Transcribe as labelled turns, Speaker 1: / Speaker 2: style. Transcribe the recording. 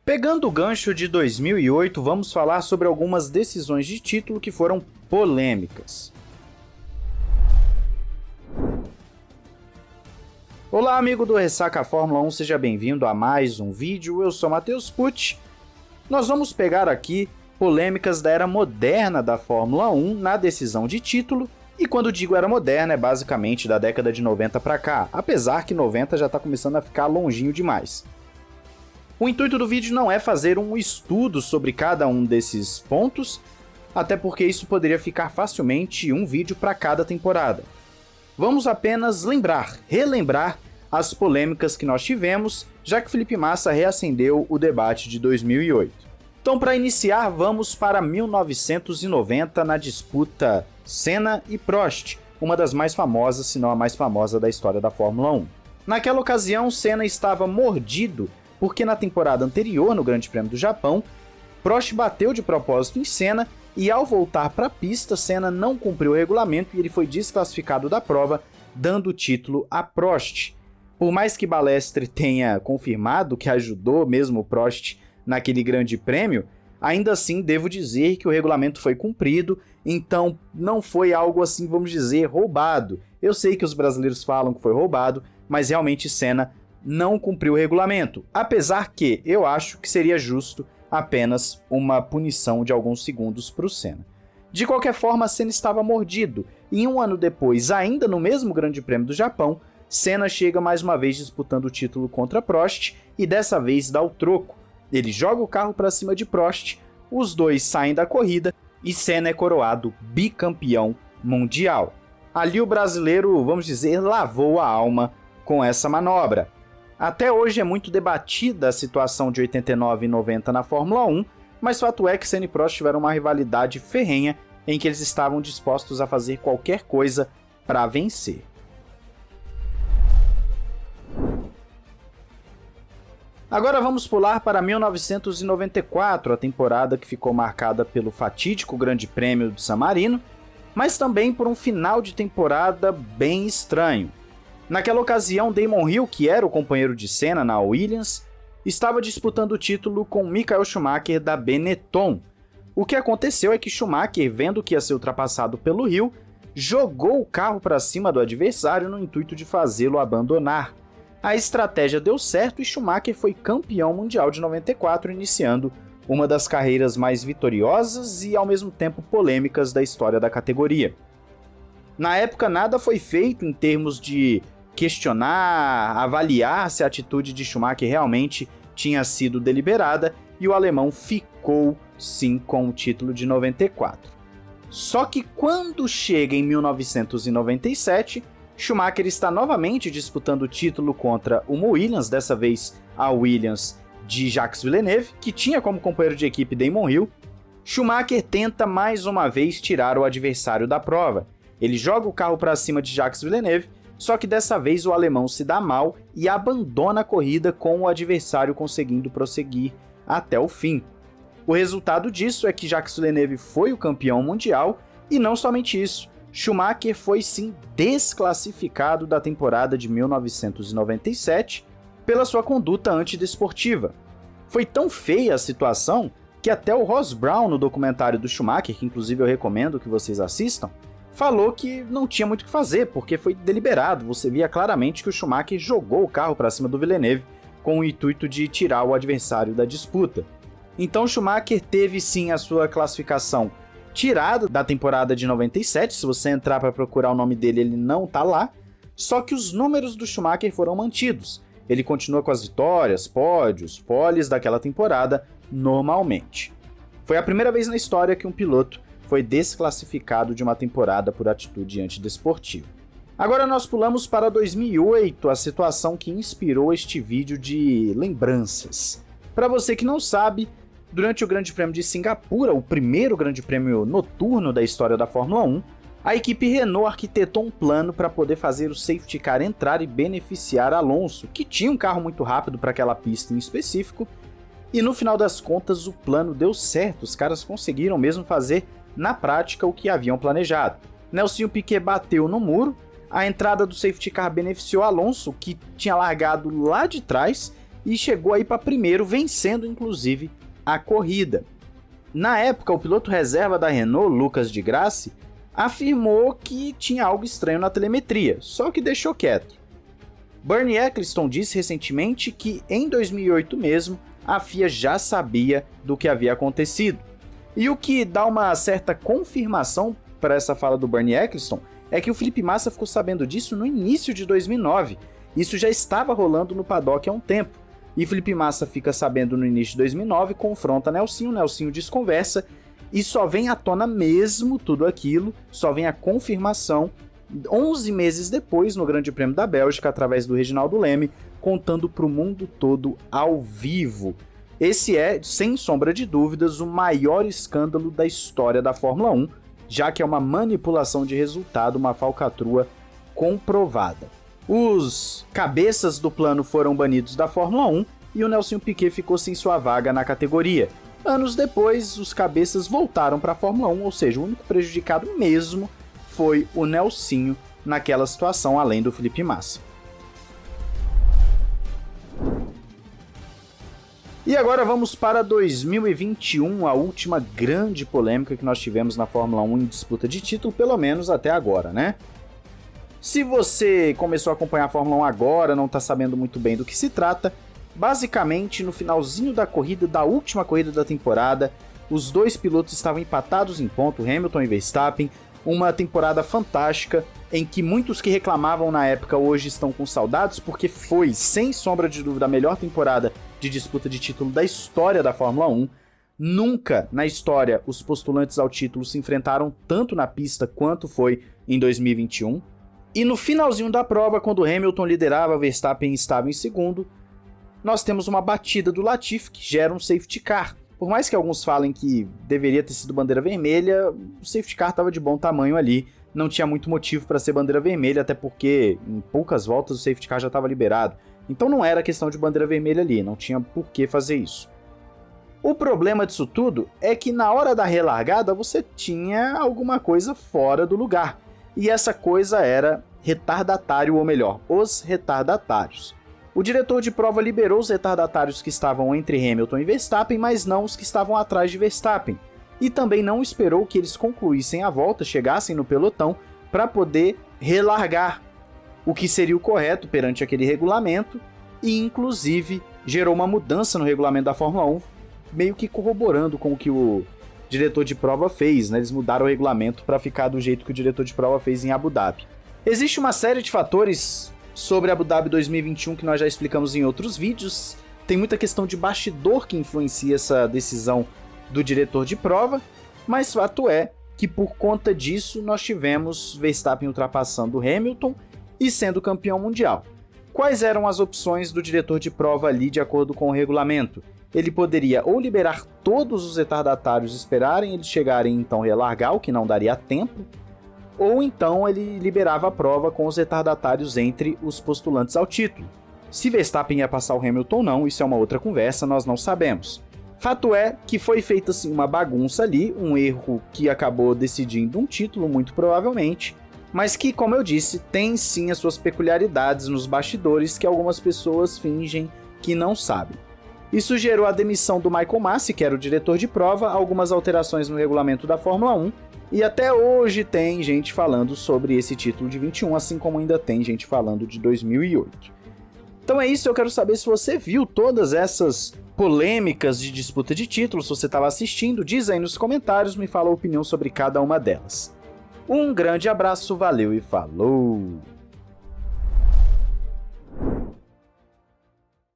Speaker 1: Pegando o gancho de 2008, vamos falar sobre algumas decisões de título que foram polêmicas. Olá, amigo do Ressaca Fórmula 1, seja bem-vindo a mais um vídeo. Eu sou Matheus Pucci. Nós vamos pegar aqui polêmicas da era moderna da Fórmula 1 na decisão de título, e quando digo era moderna é basicamente da década de 90 para cá, apesar que 90 já está começando a ficar longinho demais. O intuito do vídeo não é fazer um estudo sobre cada um desses pontos, até porque isso poderia ficar facilmente um vídeo para cada temporada. Vamos apenas relembrar as polêmicas que nós tivemos, já que Felipe Massa reacendeu o debate de 2008. Então, para iniciar, vamos para 1990 na disputa Senna e Prost, uma das mais famosas, se não a mais famosa da história da Fórmula 1. Naquela ocasião, Senna estava mordido porque na temporada anterior, no Grande Prêmio do Japão, Prost bateu de propósito em Senna e ao voltar para a pista, Senna não cumpriu o regulamento e ele foi desclassificado da prova, dando o título a Prost. Por mais que Balestre tenha confirmado que ajudou mesmo o Prost naquele grande prêmio, ainda assim devo dizer que o regulamento foi cumprido, então não foi algo assim, vamos dizer, roubado. Eu sei que os brasileiros falam que foi roubado, mas realmente Senna não cumpriu o regulamento, apesar que eu acho que seria justo apenas uma punição de alguns segundos para o Senna. De qualquer forma, Senna estava mordido, e um ano depois, ainda no mesmo Grande Prêmio do Japão, Senna chega mais uma vez disputando o título contra Prost, e dessa vez dá o troco. Ele joga o carro para cima de Prost, os dois saem da corrida, e Senna é coroado bicampeão mundial. Ali o brasileiro, vamos dizer, lavou a alma com essa manobra. Até hoje é muito debatida a situação de 89 e 90 na Fórmula 1, mas fato é que Senna e Prost tiveram uma rivalidade ferrenha em que eles estavam dispostos a fazer qualquer coisa para vencer. Agora vamos pular para 1994, a temporada que ficou marcada pelo fatídico Grande Prêmio de San Marino, mas também por um final de temporada bem estranho. Naquela ocasião, Damon Hill, que era o companheiro de Senna na Williams, estava disputando o título com Michael Schumacher da Benetton. O que aconteceu é que Schumacher, vendo que ia ser ultrapassado pelo Hill, jogou o carro para cima do adversário no intuito de fazê-lo abandonar. A estratégia deu certo e Schumacher foi campeão mundial de 94, iniciando uma das carreiras mais vitoriosas e ao mesmo tempo polêmicas da história da categoria. Na época nada foi feito em termos de questionar, avaliar se a atitude de Schumacher realmente tinha sido deliberada, e o alemão ficou sim com o título de 94. Só que quando chega em 1997, Schumacher está novamente disputando o título contra uma Williams, dessa vez a Williams de Jacques Villeneuve, que tinha como companheiro de equipe Damon Hill. Schumacher tenta mais uma vez tirar o adversário da prova. Ele joga o carro para cima de Jacques Villeneuve, só que dessa vez o alemão se dá mal e abandona a corrida, com o adversário conseguindo prosseguir até o fim. O resultado disso é que Jacques Villeneuve foi o campeão mundial, e não somente isso, Schumacher foi sim desclassificado da temporada de 1997 pela sua conduta antidesportiva. Foi tão feia a situação que até o Ross Brown, no documentário do Schumacher, que inclusive eu recomendo que vocês assistam, falou que não tinha muito o que fazer, porque foi deliberado. Você via claramente que o Schumacher jogou o carro para cima do Villeneuve com o intuito de tirar o adversário da disputa. Então Schumacher teve sim a sua classificação tirada da temporada de 97, se você entrar para procurar o nome dele, ele não tá lá, só que os números do Schumacher foram mantidos. Ele continua com as vitórias, pódios, poles daquela temporada normalmente. Foi a primeira vez na história que um piloto foi desclassificado de uma temporada por atitude antidesportiva. Agora nós pulamos para 2008, a situação que inspirou este vídeo de lembranças. Para você que não sabe, durante o Grande Prêmio de Singapura, o primeiro Grande Prêmio noturno da história da Fórmula 1, a equipe Renault arquitetou um plano para poder fazer o safety car entrar e beneficiar Alonso, que tinha um carro muito rápido para aquela pista em específico, e no final das contas o plano deu certo, os caras conseguiram mesmo fazer na prática o que haviam planejado. Nelsinho Piquet bateu no muro, a entrada do safety car beneficiou Alonso, que tinha largado lá de trás, e chegou aí para primeiro, vencendo inclusive a corrida. Na época, o piloto reserva da Renault, Lucas de Grassi, afirmou que tinha algo estranho na telemetria, só que deixou quieto. Bernie Ecclestone disse recentemente que em 2008 mesmo, a FIA já sabia do que havia acontecido. E o que dá uma certa confirmação para essa fala do Bernie Ecclestone é que o Felipe Massa ficou sabendo disso no início de 2009. Isso já estava rolando no paddock há um tempo. E Felipe Massa fica sabendo no início de 2009, confronta Nelsinho desconversa e só vem à tona mesmo tudo aquilo, só vem a confirmação 11 meses depois no Grande Prêmio da Bélgica, através do Reginaldo Leme, contando para o mundo todo ao vivo. Esse é, sem sombra de dúvidas, o maior escândalo da história da Fórmula 1, já que é uma manipulação de resultado, uma falcatrua comprovada. Os cabeças do plano foram banidos da Fórmula 1 e o Nelson Piquet ficou sem sua vaga na categoria. Anos depois, os cabeças voltaram para a Fórmula 1, ou seja, o único prejudicado mesmo foi o Nelsinho naquela situação, além do Felipe Massa. E agora vamos para 2021, a última grande polêmica que nós tivemos na Fórmula 1 em disputa de título, pelo menos até agora, né? Se você começou a acompanhar a Fórmula 1 agora, não está sabendo muito bem do que se trata, basicamente no finalzinho da corrida, da última corrida da temporada, os dois pilotos estavam empatados em ponto, Hamilton e Verstappen, uma temporada fantástica, em que muitos que reclamavam na época hoje estão com saudades, porque foi, sem sombra de dúvida, a melhor temporada de disputa de título da história da Fórmula 1. Nunca na história os postulantes ao título se enfrentaram tanto na pista quanto foi em 2021. E no finalzinho da prova, quando Hamilton liderava, Verstappen estava em segundo, nós temos uma batida do Latifi que gera um safety car. Por mais que alguns falem que deveria ter sido bandeira vermelha, o safety car estava de bom tamanho ali, não tinha muito motivo para ser bandeira vermelha, até porque em poucas voltas o safety car já estava liberado. Então não era questão de bandeira vermelha ali, não tinha por que fazer isso. O problema disso tudo é que na hora da relargada você tinha alguma coisa fora do lugar. E essa coisa era retardatário, ou melhor, os retardatários. O diretor de prova liberou os retardatários que estavam entre Hamilton e Verstappen, mas não os que estavam atrás de Verstappen. E também não esperou que eles concluíssem a volta, chegassem no pelotão, para poder relargar, o que seria o correto perante aquele regulamento, e inclusive gerou uma mudança no regulamento da Fórmula 1, meio que corroborando com o que o diretor de prova fez, né? Eles mudaram o regulamento para ficar do jeito que o diretor de prova fez em Abu Dhabi. Existe uma série de fatores sobre Abu Dhabi 2021 que nós já explicamos em outros vídeos. Tem muita questão de bastidor que influencia essa decisão do diretor de prova, mas fato é que por conta disso nós tivemos Verstappen ultrapassando Hamilton e sendo campeão mundial. Quais eram as opções do diretor de prova ali de acordo com o regulamento? Ele poderia ou liberar todos os retardatários e esperarem eles chegarem então relargar, o que não daria tempo, ou então ele liberava a prova com os retardatários entre os postulantes ao título. Se Verstappen ia passar o Hamilton ou não, isso é uma outra conversa, nós não sabemos. Fato é que foi feita assim uma bagunça ali, um erro que acabou decidindo um título muito provavelmente, mas que, como eu disse, tem sim as suas peculiaridades nos bastidores que algumas pessoas fingem que não sabem. Isso gerou a demissão do Michael Masi, que era o diretor de prova, algumas alterações no regulamento da Fórmula 1, e até hoje tem gente falando sobre esse título de 21, assim como ainda tem gente falando de 2008. Então é isso, eu quero saber se você viu todas essas polêmicas de disputa de títulos, se você estava assistindo, diz aí nos comentários, me fala a opinião sobre cada uma delas. Um grande abraço, valeu e falou!